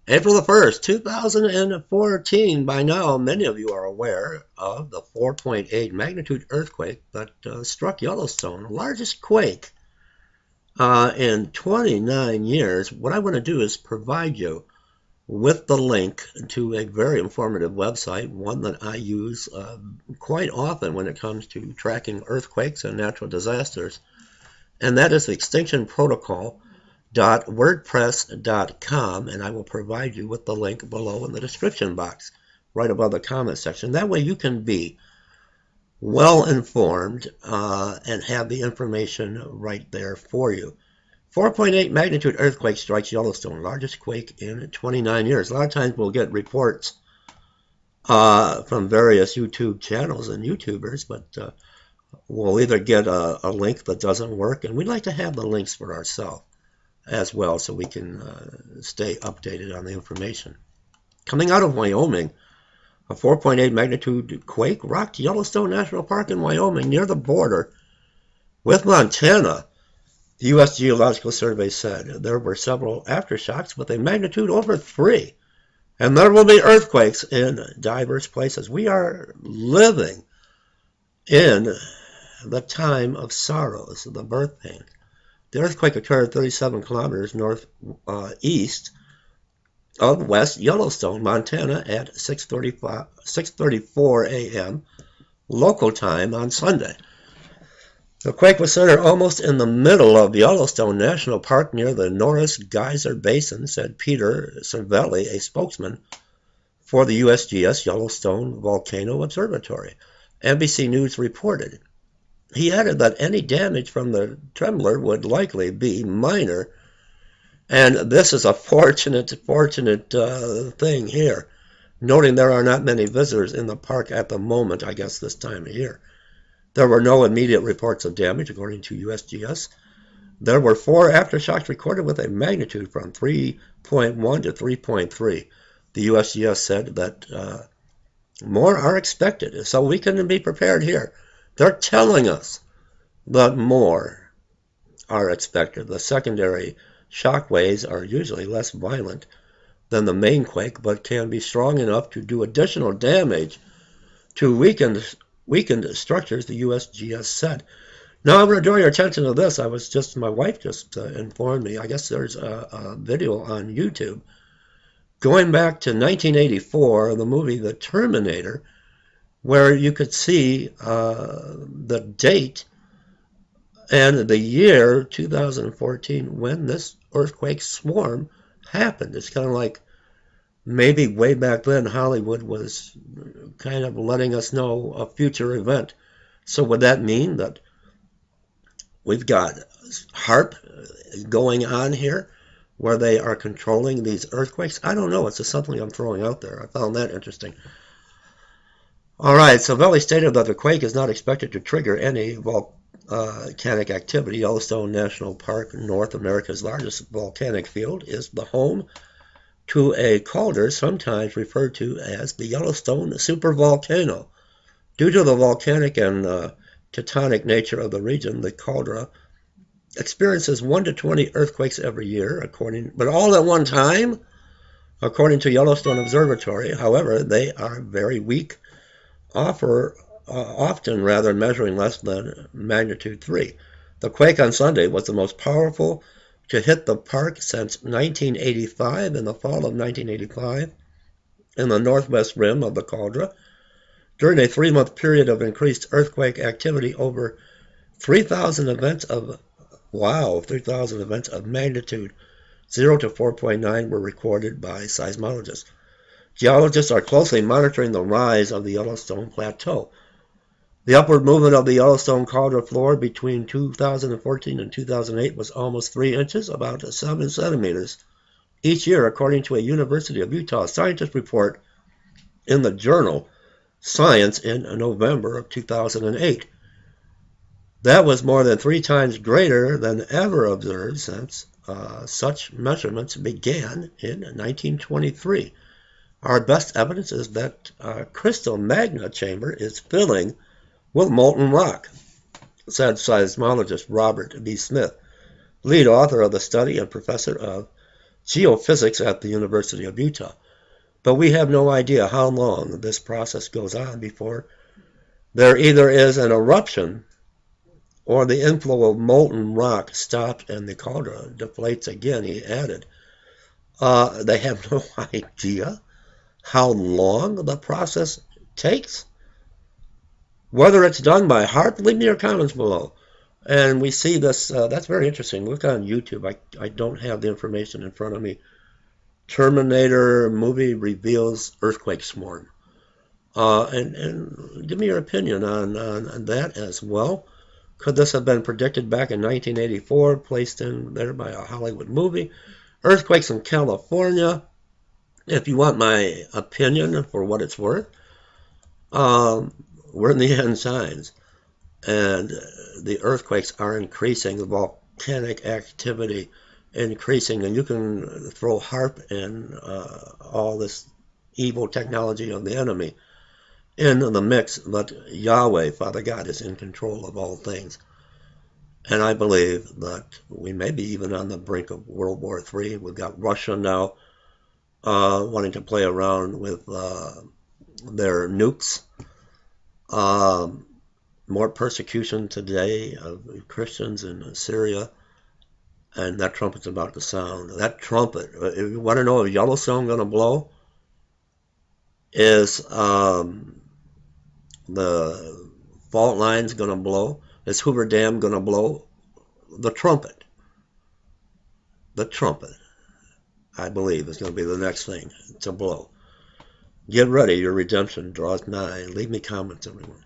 April the 1st, 2014. By now, many of you are aware of the 4.8 magnitude earthquake that struck Yellowstone, the largest quake in 29 years. What I want to do is provide you with the link to a very informative website, one that I use quite often when it comes to tracking earthquakes and natural disasters, and that is Extinction Protocol wordpress.com, and I will provide you with the link below in the description box right above the comment section. That way you can be well informed and have the information right there for you. 4.8 magnitude earthquake strikes Yellowstone, largest quake in 29 years. A lot of times we'll get reports from various YouTube channels and YouTubers, but we'll either get a link that doesn't work, and we'd like to have the links for ourselves as well, so we can stay updated on the information. Coming out of Wyoming, a 4.8 magnitude quake rocked Yellowstone National Park in Wyoming near the border with Montana. The U.S. Geological Survey said there were several aftershocks with a magnitude over 3, and there will be earthquakes in diverse places. We are living in the time of sorrows, the birth pains. The earthquake occurred 37 kilometers northeast of West Yellowstone, Montana at 6:34 a.m. local time on Sunday. The quake was centered almost in the middle of Yellowstone National Park near the Norris Geyser Basin, said Peter Cervelli, a spokesman for the USGS Yellowstone Volcano Observatory. NBC News reported. He added that any damage from the trembler would likely be minor, and this is a fortunate thing here, noting there are not many visitors in the park at the moment, I guess this time of year. There were no immediate reports of damage, according to USGS. There were 4 aftershocks recorded with a magnitude from 3.1 to 3.3. The USGS said that more are expected, so we can be prepared here. They're telling us that more are expected. The secondary shock waves are usually less violent than the main quake, but can be strong enough to do additional damage to weakened structures, the USGS said. Now I'm going to draw your attention to this. My wife just informed me. I guess there's a video on YouTube going back to 1984, the movie The Terminator, where you could see the date and the year 2014 when this earthquake swarm happened. It's kind of like maybe way back then Hollywood was kind of letting us know a future event. So would that mean that we've got HARP going on here where they are controlling these earthquakes? I don't know. It's just something I'm throwing out there. I found that interesting. All right, Cervelli stated that the quake is not expected to trigger any volcanic activity. Yellowstone National Park, North America's largest volcanic field, is the home to a caldera sometimes referred to as the Yellowstone supervolcano. Due to the volcanic and tectonic nature of the region, the caldera experiences 1 to 20 earthquakes every year, but all at one time, according to Yellowstone Observatory. However, they are very weak, often measuring less than magnitude 3. The quake on Sunday was the most powerful to hit the park since 1985. In the fall of 1985, in the northwest rim of the caldera, during a 3-month period of increased earthquake activity, over 3,000 events of magnitude 0 to 4.9 were recorded by seismologists. Geologists are closely monitoring the rise of the Yellowstone Plateau. The upward movement of the Yellowstone caldera floor between 2014 and 2008 was almost 3 inches, about 7 centimeters, each year, according to a University of Utah scientist report in the journal Science in November of 2008. That was more than 3 times greater than ever observed since such measurements began in 1923. Our best evidence is that crystal magma chamber is filling with molten rock, said seismologist Robert B. Smith, lead author of the study and professor of geophysics at the University of Utah. But we have no idea how long this process goes on before there either is an eruption or the inflow of molten rock stops and the cauldron deflates again, he added. They have no idea how long the process takes. Whether it's done by heart, leave me your comments below. And we see this, that's very interesting. Look on YouTube. I don't have the information in front of me. Terminator movie reveals earthquake swarm. And give me your opinion on that as well. Could this have been predicted back in 1984, placed in there by a Hollywood movie? Earthquakes in California. If you want my opinion for what it's worth, we're in the end signs. And the earthquakes are increasing, the volcanic activity increasing, and you can throw HARP and all this evil technology of the enemy in the mix, but Yahweh, Father God, is in control of all things. And I believe that we may be even on the brink of World War III. We've got Russia now wanting to play around with their nukes. More persecution today of Christians in Syria, and that trumpet's about to sound. That trumpet, if you want to know if Yellowstone going to blow, is the fault line's going to blow, is Hoover Dam going to blow? The trumpet, I believe, is going to be the next thing to blow. Get ready, your redemption draws nigh. Leave me comments, everyone.